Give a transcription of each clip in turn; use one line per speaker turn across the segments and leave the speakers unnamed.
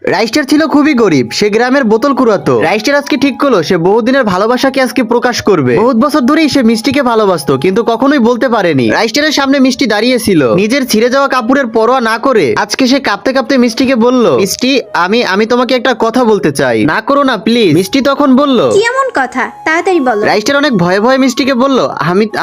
রাইস্টার ছিল খুবই গরিব, সে গ্রামের বোতল কুড়াতো। রাইস্টার আজকে ঠিক করলো সে বহুদিনের ভালোবাসাকে আজকে প্রকাশ করবে। বহুত বছর ধরেই সে মিষ্টিকে ভালোবাসতো, কিন্তু কখনোই বলতে পারেনি। রাইস্টারের সামনে মিষ্টি দাঁড়িয়েছিল, নিজের ছিঁড়ে যাওয়া কাপড়ের পরোয়া না করে আজকে সে কাঁপতে কাঁপতে মিষ্টিকে বলল, মিষ্টি আমি তোমাকে একটা কথা বলতে চাই, না করো না প্লিজ। মিষ্টি তখন বলল,
কি এমন কথা, তাড়াতাড়ি বলো।
রাইস্টার অনেক ভয়ে ভয়ে মিষ্টিকে বলল,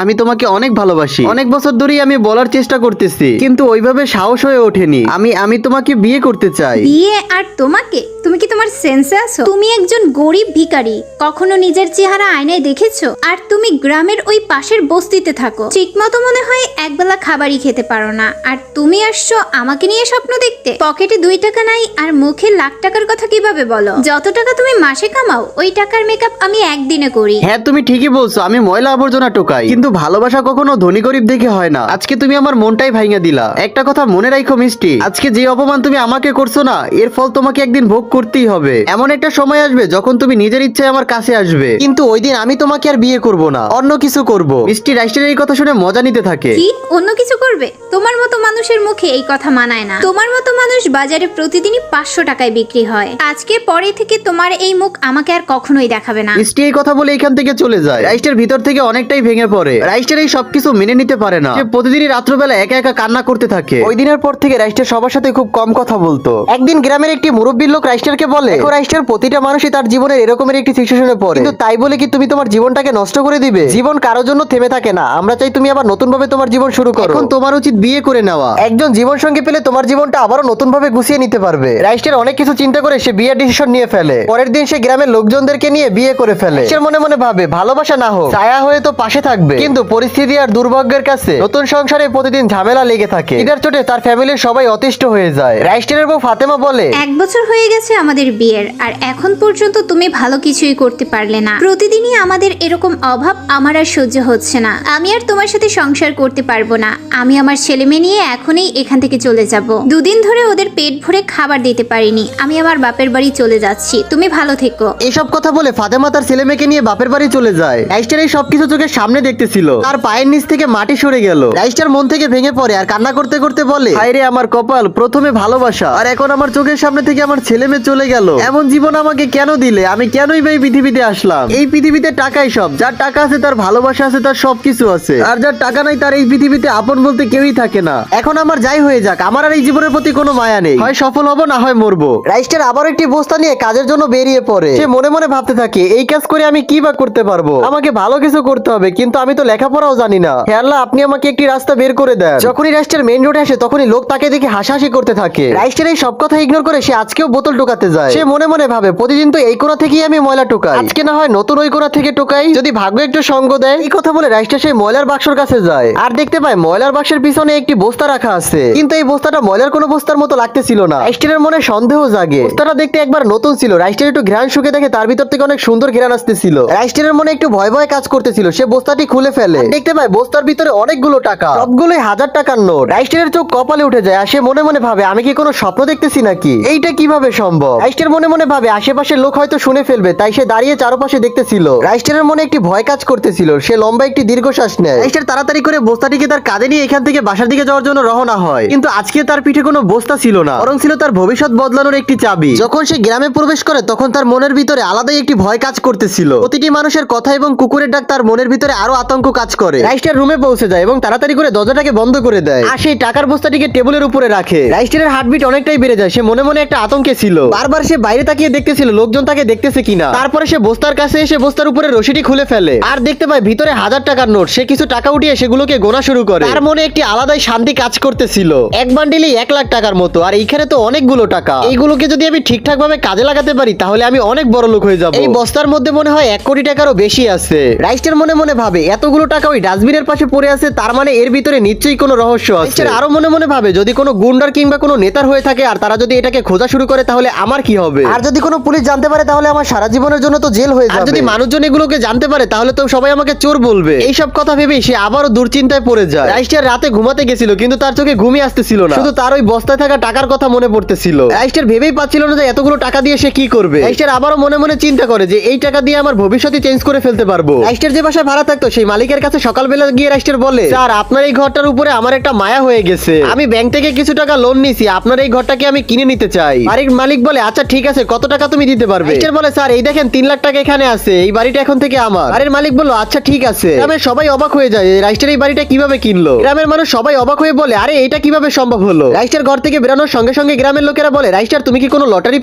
আমি তোমাকে অনেক ভালোবাসি। অনেক বছর ধরেই আমি বলার চেষ্টা করতেছি, কিন্তু ওইভাবে সাহস হয়ে ওঠেনি। আমি তোমাকে বিয়ে করতে চাই।
বিয়ে? আর তোমাকে? তুমি কি তোমার সেন্সে আছো? তুমি একজন গরিব ভিখারি, কখনো নিজের চেহারা আয়নায় দেখেছো? আর তুমি গ্রামের ওই পাশের বস্তিতে থাকো, ঠিক মতো মনে হয় একবেলা খাবারই খেতে পারো না। আর তুমি আসছো আমাকে নিয়ে স্বপ্ন দেখতে? পকেটে 2 টাকা নাই আর মুখে লাখ টাকার কথা কিভাবে বলো? যত টাকা তুমি মাসে কামাও ওই টাকার মেকআপ আমি একদিনে করি।
হ্যাঁ তুমি ঠিকই বলছো, আমি ময়লা আবর্জনা টোকাই, কিন্তু ভালোবাসা কখনো ধনী গরিব দেখে হয় না। আজকে তুমি আমার মনটাই ভাঙা দিলা। একটা কথা মনে রাখো মিষ্টি, আজকে যে অপমান তুমি আমাকে করছো না, এর ফল তোমাকে একদিন ভোগ করতেই হবে। এমন একটা সময় আসবে যখন তুমি নিজের ইচ্ছায় আমার কাছে আসবে, কিন্তু ওই দিন আমি তোমাকে আর বিয়ে করব না, অন্য কিছু করব। মিষ্টি রাইস্টারের এই কথা শুনে মজা নিতে থাকে।
কি অন্য কিছু করবে? তোমার মতো মানুষের মুখে এই কথা মানায় না। তোমার মতো মানুষ বাজারে প্রতিদিনই 500 টাকায় বিক্রি হয়। আজকে পরে থেকে তোমার এই মুখ আমাকে আর কখনোই দেখাবে না।
মিষ্টি এই কথা বলে এখান থেকে চলে যায়। রাইস্টার ভিতর থেকে অনেকটাই ভেঙে পড়ে। রাইস্টার এই সবকিছু মেনে নিতে পারে না। সে প্রতিদিনই রাত্রবেলা একা একা কান্না করতে থাকে। ওই দিনের পর থেকে রাইস্টার সবার সাথে খুব কম কথা বলতো। একদিন গ্রামের একটি মুরব্বীর লোক রাইস্টারকে বলে, দেখো রাইস্টার, প্রতিটা মানুষই তার জীবনের এরকমের একটি সিচুয়েশনে পড়ে, কিন্তু তাই বলে কি তুমি তোমার জীবনটাকে নষ্ট করে দিবে? জীবন কারোর জন্য থেমে থাকে না। আমরা চাই তুমি আবার নতুন ভাবে তোমার জীবন শুরু করো। এখন তোমার উচিত বিয়ে করে নেওয়া। একজন জীবন সঙ্গী পেলে তোমার জীবনটা আবারও নতুন ভাবে গুছিয়ে নিতে পারবে। রাইস্টার অনেক কিছু চিন্তা করে সে বিয়ের ডিসিশন নিয়ে ফেলে। পরের দিন সে গ্রামের লোকজনদেরকে নিয়ে বিয়ে করে ফেলে। সে মনে মনে ভাবে, ভালোবাসা না হোক, ছায়া হয়ে তো পাশে থাকবে। কিন্তু পরিস্থিতি আর দুর্ভাগ্যের কাছে নতুন সংসারে প্রতিদিন ঝামেলা লেগে থাকে। ঈদের চোটে তার ফ্যামিলির সবাই অতিষ্ঠ হয়ে যায়। রাইস্টারের বউ ফাতেমা বলে,
1 বছর হয়ে গেছে আমাদের বিয়ের, আর এখন পর্যন্ত তুমি ভালো কিছুই করতে পারলে না। প্রতিদিনই আমাদের এরকম অভাব আমার আর সহ্য হচ্ছে না। আমি আর তোমার সাথে সংসার করতে পারবো না। আমি আমার ছেলে মেয়ে নিয়ে এখনই এখান থেকে চলে যাব। 2 দিন ধরে ওদের পেট ভরে খাবার দিতে পারিনি। আমি আমার বাপের বাড়ি চলে যাচ্ছি, তুমি ভালো থেকো।
এসব কথা বলে ফাতেমা তার ছেলে মেয়েকে নিয়ে বাপের বাড়ি চলে যায়। রাইস্টার এই সবকিছু চোখের সামনে দেখতেছিল। তার পায়ের নিচ থেকে মাটি সরে গেল। রাইস্টার মন থেকে ভেঙে পড়ে আর কান্না করতে করতে বলে, হায়রে আমার কপাল, প্রথমে ভালোবাসা, আর এখন আমার চোখের সামনে থেকে আমার ছেলে মেয়ে চলে গেল। এমন জীবন আমাকে কেন দিলে? আমি কেনই বা এই পৃথিবীতে আসলাম? এই পৃথিবীতে টাকাই সব। যার টাকা আছে তার ভালোবাসা আছে, তার সবকিছু আছে। আর যার টাকা নাই তার এই পৃথিবীতে আপন বলতে কেউই থাকে না। এখন আমার যাই হয়ে যাক, আমার আর এই জীবনের প্রতি কোনো মায়া নেই। হয় সফল হবো না হয় মরবো। রাইস্টার আবার একটি বস্তা নিয়ে কাজের জন্য বেরিয়ে পড়ে। সে মনে মনে ভাবতে থাকে, এই কাজ করে আমি কি বা করতে পারবো? আমাকে ভালো কিছু করতে হবে, কিন্তু আমি তো লেখাপড়াও জানি না। হে আল্লাহ, আপনি আমাকে একটি রাস্তা বের করে দেন। যখনই রাইস্টার মেইন রোডে আসে তখনই লোক তাকে দেখে হাসাহাসি করতে থাকে। রাইস্টার এই সব কথা ইগনোর করে সে আজকেও বোতল টোকাতে যায়। সে মনে মনে ভাবে, প্রতিদিন তো এই কোণা থেকেই আমি ময়লা টোকাই, আজকে না হয় নতুন ওই কোণা থেকে টোকাই, যদি ভাগ্য একটু সঙ্গ দেয়। এই কথা বলে রাইস্টার সেই ময়লার বাক্সর কাছে যায় আর দেখতে পায় ময়লার বাক্সের পিছনে একটি বস্তা রাখা আছে, কিন্তু এই বস্তাটা ময়লার কোনো বস্তার মতো লাগতেছিল না। রাইস্টারের মনে সন্দেহ জাগে। বস্তাটা দেখতে একবার নতুন ছিল। রাইস্টার একটু ঘ্রাণ শুকে দেখে তার ভিতর থেকে অনেক সুন্দর ঘ্রাণ আসতেছিল। রাইস্টারের মনে একটু ভয় ভয় কাজ করতেছিল। সে বস্তাটি খুলে ফেলে, দেখতে পায় বস্তার ভিতরে অনেকগুলো টাকা, সবগুলোই 1000 টাকার নোট। রাইস্টারের চোখ কপালে উঠে যায় আর সে মনে মনে ভাবে, আমি কি কোনো স্বপ্ন দেখতেছি নাকি? এইটা কিভাবে সম্ভব? রাইস্টার মনে মনে ভাবে, আশেপাশের লোক হয়তো শুনে ফেলবে, তাই সে দাঁড়িয়ে চারপাশে দেখতেছিল। রাইস্টারের মনে একটি ভয় কাজ করতেছিল। সে লম্বা একটি দীর্ঘশ্বাস নেয়। রাইস্টার তাড়াতাড়ি করে বস্তাটিকে তার কাঁধে নিয়ে এখান থেকে বাসার দিকে যাওয়ার জন্য রওনা হয়, কিন্তু আজকে তার পিঠে কোনো বস্তা ছিল না, বরং ছিল তার ভবিষ্যৎ বদলানোর একটি চাবি। যখন সে গ্রামে প্রবেশ করে তখন তার মনের ভিতরে আলাদাই একটি ভয় কাজ করতেছিল। প্রতিটি মানুষের কথা এবং কুকুরের ডাক তার মনের ভিতরে আরো আতঙ্ক কাজ করে। রাইস্টার রুমে পৌঁছে যায় এবং তাড়াতাড়ি করে দরজাটাকে বন্ধ করে দেয় আর সেই টাকার বস্তাটিকে টেবিলের উপরে রাখে। রাইস্টারের হার্টবিট অনেকটাই বেড়ে যায়। সে মনে মনে একটা আতঙ্কে ছিল। বারবার সে বাইরে তাকিয়ে দেখতেছিল লোকজন তাকে দেখতেছে কিনা। তারপরে সে বস্তার কাছে এসে বস্তার উপরে রশিটি খুলে ফেলে আর দেখতে পায় ভিতরে 1000 টাকার নোট। সে কিছু টাকা উঠিয়ে সেগুলোকে গোনা শুরু করে। তার মনে একটি আলাদাই শান্তি কাজ করতেছিল। এক বান্ডিলই 1 লাখ টাকার মতো, আর এইখানে তো অনেকগুলো টাকা। এইগুলোকে যদি আমি ঠিকঠাক ভাবে কাজে লাগাতে পারি তাহলে আমি অনেক বড় লোক হয়ে যাব। এই বস্তার মধ্যে মনে হয় 1 কোটি টাকারও বেশি আছে। রাইস্টার মনে মনে ভাবে, এতগুলো টাকা ওই ডাস্টবিনের পাশে পড়ে আছে, তার মানে এর ভিতরে নিশ্চয়ই কোনো রহস্য আছে। আরো মনে মনে ভাবে, যদি কোনো গুন্ডার কিংবা কোনো নেতার হয়ে থাকে আর তারা যদি এটাকে খোঁজা শুরু করে তাহলে আমার কি কি হবে? আর যদি কোনো পুলিশ জানতে পারে তাহলে আমার সারা জীবনের জন্য তো জেল হয়ে যাবে। আর যদি মানুষজন এগুলোকে জানতে পারে তাহলে তো সবাই আমাকে চোর বলবে। এইসব কথা ভেবেই সে আবারও দুশ্চিন্তায় পড়ে যায়। রাইস্টার রাতে ঘুমাতে গেছিল কিন্তু তার চোখে ঘুমই আসতেছিল না, শুধু তার ওই বস্তায় থাকা টাকার কথা মনে পড়তেছিল। রাইস্টার ভেবেই পাচ্ছিল না যে এতগুলো টাকা দিয়ে সে কি করবে। রাইস্টার আবারও মনে মনে চিন্তা করে যে এই টাকা দিয়ে আমার ভবিষ্যৎ চেঞ্জ করে ফেলতে পারবো। রাইস্টার যে বাসায় ভাড়া থাকতো সেই মালিকের কাছে সকালবেলা গিয়ে রাইস্টার বলে, স্যার আপনার এই ঘরটার উপরে আমার একটা মায়া হয়ে গেছে, আমি ব্যাংক থেকে কিছু টাকা লোন নিছি, আপনার এই ঘরটাকে আমি কিনে নিতে চাই। বাড়ির মালিক বলে, আচ্ছা ঠিক আছে, কত টাকা তুমি দিতে পারবে? রাইস্টার বলে, স্যার এই দেখেন 3 লাখ টাকা এখানে আছে, এই বাড়িটা এখন থেকে আমার। বাড়ির মালিক বলল, আচ্ছা ঠিক আছে। গ্রামের সবাই অবাক হয়ে যায় রাইস্টার এই বাড়িটা কিভাবে কিনলো। গ্রামের মানুষ সবাই অবাক হয়ে বলে, আরে এটা কিভাবে সম্ভব হলো? রাইস্টার ঘর থেকে বেরোনোর সঙ্গে সঙ্গে গ্রামের লোকেরা বলে, রাইস্টার তুমি কি কোনো লটারি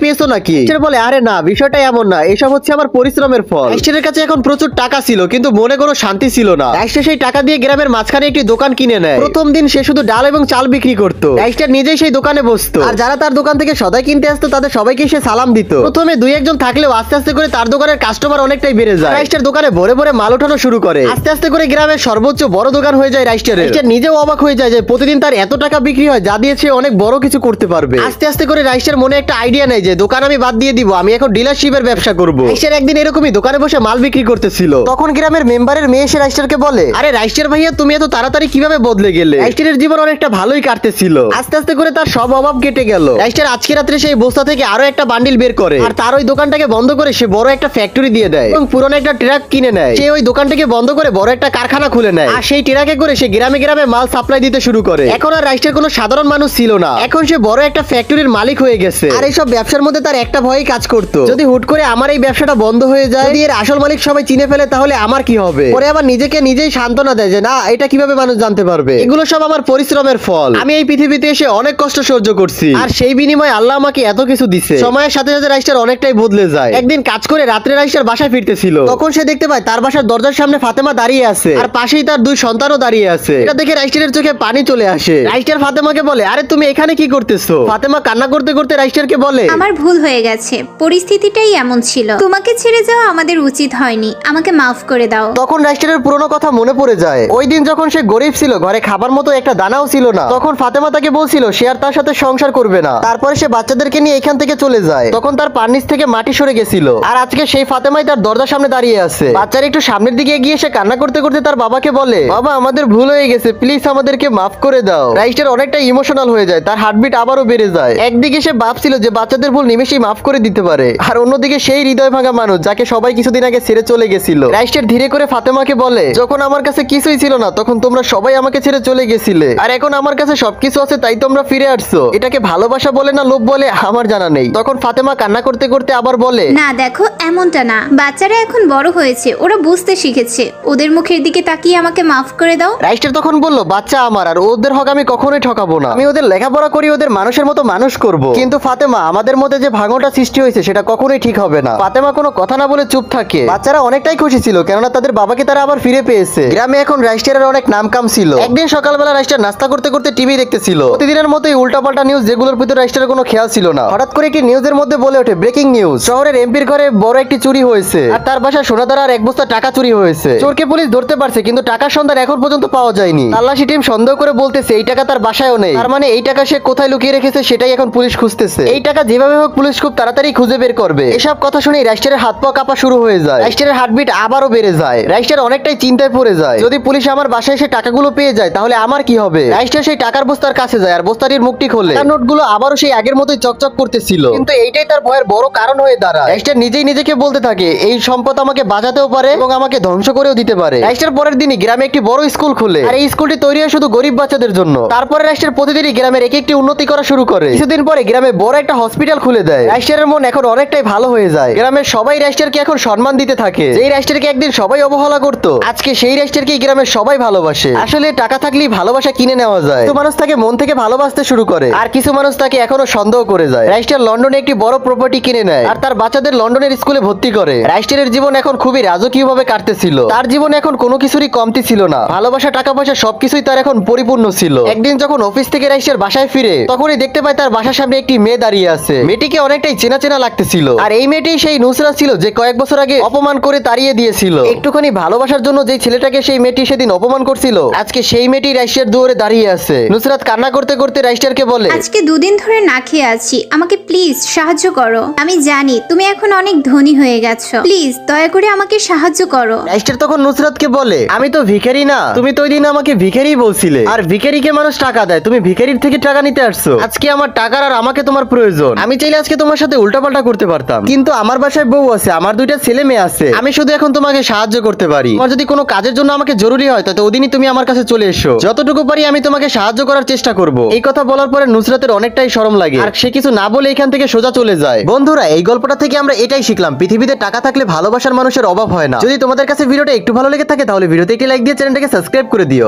পেয়েছো নাকি? রাইস্টার বলে, আরে না, বিষয়টা এমন না, এসব হচ্ছে আমার পরিশ্রমের ফল। রাইস্টারের কাছে এখন প্রচুর টাকা ছিল কিন্তু মনে কোনো শান্তি ছিল না। রাইস্টার সেই টাকা দিয়ে গ্রামের মাঝখানে একটি দোকান কিনে নেয়। প্রথম দিন সে শুধু ডাল এবং চাল বিক্রি করতো। রাইস্টার নিজেই সেই দোকানে বসতো আর যারা তার দোকান থেকে সদাই কিনতে আসতো তাদের সবাইকে সে সালাম দিত। প্রথমে 2-1 জন থাকলেও আস্তে আস্তে করে তার দোকানের কাস্টমার অনেকটাই বেড়ে যায়। রাইস্টার দোকানে ভরে ভরে মাল ওঠানো শুরু করে। আস্তে আস্তে করে গ্রামের সর্বোচ্চ বড় দোকান হয়ে যায় রাইস্টারের। রাইস্টার নিজেও অবাক হয়ে যায় যে প্রতিদিন তার এত টাকা বিক্রি হয়, যা দিয়ে সে অনেক বড় কিছু করতে পারবে। আস্তে আস্তে করে রাইস্টার মনে একটা আইডিয়া নেয় যে দোকান আমি বাদ দিয়ে দিব, আমি এখন ডিলারশিপের ব্যবসা করব। রাইস্টার একদিন এরকমই দোকানে বসে মাল বিক্রি করতেছিল। তখন গ্রামের মেম্বারের মেয়ে এসে রাইস্টারকে বলে, আরে রাইস্টার ভাইয়া তুমি এত তাড়াতাড়ি কিভাবে বদলে গেলে? রাইস্টারের জীবন অনেকটা ভালোই কাটতেছিল, আস্তে আস্তে করে তার সব অভাব কেটে গেল। রাইস্টার আজকে রাত্রে সেই বস্তা থেকে আরো একটা বান্ডিল বের করে আর তার ওই দোকানটাকে বন্ধ করে সে বড় একটা ফ্যাক্টরি দিয়ে দেয় এবং পুরনো একটা ট্রাক কিনে নেয়। সে ওই দোকানটাকে বন্ধ করে বড় একটা কারখানা খুলে নেয় আর সেই ট্রাকে করে সে গ্রামে গ্রামে মাল সাপ্লাই দিতে শুরু করে। এখন আর রাইস্টার কোনো সাধারণ মানুষ ছিল না, এখন সে বড় একটা ফ্যাক্টরির মালিক হয়ে গেছে। আর এইসব ব্যবসার মধ্যে তার একটা ভয়ই কাজ করতো, যদি হুট করে আমার এই ব্যবসাটা বন্ধ হয়ে যায়, যদি এর আসল মালিক সবাই চিনে ফেলে তাহলে আমার কি হবে? পরে আবার নিজেকে নিজেই সান্ত্বনা দেয় যে না, এটা কিভাবে মানুষ জানতে পারবে? এগুলো সব আমার পরিশ্রমের ফল, আমি এই পৃথিবীতে এসে অনেক কষ্ট সহ্য করছি আর সেই বিনিময়ে আল্লাহ আমাকে এত কিছু দিছে। সময়ের সাথে সাথে রাইস্টার অনেকটাই বদলে যায়। একদিন কাজ করে রাত্রে রাইস্টার বাসায় ফিরতেছিল, তখন সে দেখতে পায় তার বাসার দরজার সামনে ফাতেমা দাঁড়িয়ে আছে আর পাশেই তার 2 সন্তানও দাঁড়িয়ে আছে। এটা দেখে রাইস্টারের চোখে পানি চলে আসে। রাইস্টার ফাতেমাকে বলে, আরে তুমি এখানে কি করতেছো? ফাতেমা কান্না করতে করতে রাইস্টারকে বলে,
আমার ভুল হয়ে গেছে, পরিস্থিতিটাই এমন ছিল, তোমাকে ছেড়ে যাওয়া আমাদের উচিত হয়নি, আমাকে মাফ করে দাও।
তখন রাইস্টারের পুরনো কথা মনে পড়ে যায়। ওই দিন যখন সে গরিব ছিল, ঘরে খাবার মতো একটা দানাও ছিল না, তখন ফাতেমা তাকে বলছিল সে আর তার সাথে সংসার করবে না। তারপরে সে বাচ্চাদেরকে নিয়ে এখান থেকে চলে যায়। তখন তার পার নিচ থেকে মাটি সরে গেছিল আর আজকে সেই ফাতেমাই তার দরজার সামনে দাঁড়িয়ে আছে। বাচ্চার একটু সামনের দিকে গিয়ে সে কান্না করতে করতে তার বাবাকে বলে, বাবা আমাদের ভুল হয়ে গেছে, প্লিজ আমাদেরকে মাফ করে দাও। রাইস্টার অনেকটা ইমোশনাল হয়ে যায়, তার হার্টবিট আবারও বেড়ে যায়। একদিকে সে ভাবছিল যে বাচ্চাদের ভুল নিমেষেই মাফ করে দিতে পারে, আর অন্যদিকে সেই হৃদয় ভাঙা মানুষ যাকে সবাই কিছুদিন আগে ছেড়ে চলে গেছিল। রাইস্টার ধীরে করে ফাতেমাকে বলে, যখন আমার কাছে কিছুই ছিল না তখন তোমরা সবাই আমাকে ছেড়ে চলে গেছিলে, আর এখন আমার কাছে সবকিছু আছে তাই তোমরা ফিরে আসছো। এটাকে ভালোবাসা বলে না লোভ বলে আমার জানা নেই। তখন ফাতেমা কান্না করতে করতে আবার বলে,
না দেখো, এমনটা না, বাচ্চারা এখন বড় হয়েছে, ওরা বুঝতে শিখেছে, ওদের মুখের দিকে তাকিয়ে আমাকে মাফ করে দাও।
রাইস্টার তখন বলল, বাচ্চা আমার, আর ওদের হক আমি কখনোই ঠকাবো না, আমি ওদের লেখাপড়া করি, ওদের মানুষের মতো মানুষ করব। কিন্তু ফাতেমা, আমাদের মধ্যে যে ভাঙনটা সৃষ্টি হয়েছে সেটা কখনোই ঠিক হবে না। ফাতেমা কোনো কথা না বলে চুপ থাকে। বাচ্চারা অনেকটাই খুশি ছিল কেননা তাদের বাবাকে তারা আবার ফিরে পেয়েছে। গ্রামে এখন রাইস্টারের অনেক নাম কাম ছিল। একদিন সকালবেলা রাইস্টার নাস্তা করতে করতে টিভি দেখতেছিল। প্রতিদিনের মতোই উল্টাপাল্টা নিউজ, যেগুলোর ভিতরে রাইস্টারের কোনো খেয়াল ছিল না। হঠাৎ করে একটি নিউজের মধ্যে বলে ওঠে, ব্রেকিং নিউজ, শহরের এমপির ঘরে বড় একটি চুরি হয়েছে আর তার বাসায় সোনাদার আর 1 বস্তা টাকা চুরি হয়েছে। চোরকে পুলিশ ধরতে পারছে কিন্তু টাকার সন্ধান এখন পর্যন্ত পাওয়া যায়নি। তাল্লাশি টিম সন্দেহ করে বলতেছে এই টাকা তার বাসায়ও নেই, তার মানে এই টাকা সে কোথায় লুকিয়ে রেখেছে সেটাই এখন পুলিশ খুঁজতেছে। এই টাকা যেভাবে হোক পুলিশ খুব তাড়াতাড়ি খুঁজে বের করবে। এসব কথা শুনে রাইস্টারের হাত পা কাঁপা শুরু হয়ে যায়। রাইস্টারের হার্টবিট আবারও বেড়ে যায়। রাইস্টার অনেকটাই চিন্তায় পড়ে যায়, যদি পুলিশ আমার বাসায় এসে টাকাগুলো পেয়ে যায় তাহলে আমার কি হবে? রাইস্টার সেই টাকার বস্তার কাছে যায় আর বস্তাটির মুখটি খোলে। তার নোটগুলো আবারও সেই আগের মতোই চকচক করতেছিল, কিন্তু এইটাই তার ভয়ের বড় কারণ হয়ে দাঁড়ায়। রাইস্টার নিজেই নিজেকে বলতে থাকে, এই সম্পদ আমাকে বাঁচাতেও পারে এবং আমাকে ধ্বংস করেও দিতে পারে। রাইস্টার পরের দিনই গ্রামে একটি বড় স্কুল খুলে আর এই স্কুলটি তৈরি হয় শুধু গরিব বাচ্চাদের জন্য। তারপরে রাইস্টার প্রতিদিনই গ্রামের এক একটি উন্নতি করা শুরু করে। কিছুদিন পরে গ্রামে বড় একটা হসপিটাল খুলে দেয়। রাইস্টারের মন এখন অনেকটাই ভালো হয়ে যায়। গ্রামের সবাই রাইস্টারকে এখন সম্মান দিতে থাকে। যেই রাইস্টারকে একদিন সবাই অবহেলা করত, আজকে সেই রাইস্টারকে গ্রামের সবাই ভালোবাসে। আসলে টাকা থাকলেই ভালোবাসা কিনে নেওয়া যায়। কিছু মানুষ তাকে মন থেকে ভালোবাসতে শুরু করে আর কিছু মানুষ তাকে এখনো সন্দেহ করে যায়। রাইস্টার লন্ডনে একটি বড় প্রপার্টি কিনে নেয় আর তার বাচ্চাদের লন্ডনের স্কুলে ভর্তি করে। রাইস্টারের জীবন এখন খুবই রাজকীয় ভাবে কাটতেছিল। তার জীবনে এখন কোনো কিছুরই কমতি ছিল না, ভালোবাসা, টাকা পয়সা সবকিছুই তার এখন পরিপূর্ণ ছিল। একদিন যখন অফিস থেকে রাইস্টার বাসায় ফিরে তখনই দেখতে পায় তার বাসার সামনে একটি মেয়ে দাঁড়িয়ে আছে। মেয়েটিকে অনেকটাই চেনা চেনা লাগতেছিল আর এই মেয়েটি সেই নুসরাত ছিল যে কয়েক বছর আগে অপমান করে তাড়িয়ে দিয়েছিল। একটুখানি ভালোবাসার জন্য যে ছেলেটাকে সেই মেয়েটি সেদিন অপমান করছিল, আজকে সেই মেয়েটি রাইস্টার দুয়ারে দাঁড়িয়ে আছে। নুসরাত কান্না করতে করতে রাইস্টারকে বলে,
আজকে 2 দিন ধরে না খেয়ে আছি, আমাকে প্লিজ প্লিজ সাহায্য করো। আমি জানি তুমি এখন অনেক ধনী হয়ে গেছো, প্লিজ দয়া করে আমাকে সাহায্য করো।
রাইস্টার তখন নুসরাতকে বলে, আমি তো ভিখারি না, তুমি তো ওই দিন আমাকে ভিখারি বলছিলে, আর ভিখারিকে মানুষ টাকা দেয়, তুমি ভিখারির থেকে টাকা নিতে আসছো। আজকে আমার টাকার আর আমাকে তোমার প্রয়োজন। আমি চাইলে আজকে তোমার সাথে উল্টাপাল্টা করতে পারতাম, কিন্তু আমার বাসায় বউ আছে, আমার 2টা ছেলে মেয়ে আছে, আমি শুধু এখন তোমাকে সাহায্য করতে পারি। তোমার যদি কোনো কাজের জন্য আমাকে জরুরি হয় তো ওদিনই তুমি আমার কাছে চলে এসো, যতটুকু পারি আমি তোমাকে সাহায্য করার চেষ্টা করব। এই কথা বলার পরে নুসরাতের অনেকটাই শরম লাগে, আর সে কিছু না বলে এখান থেকে সোজা চলে যায়। বন্ধুরা, এই গল্পটা থেকে আমরা এটাই শিখলাম, পৃথিবীতে টাকা থাকলে ভালোবাসার মানুষের অভাব হয় না। যদি তোমাদের কাছে ভিডিওটা একটু ভালো লেগে থাকে তাহলে ভিডিওতে একটি লাইক দিয়ে চ্যানেলটাকে সাবস্ক্রাইব করে দিও।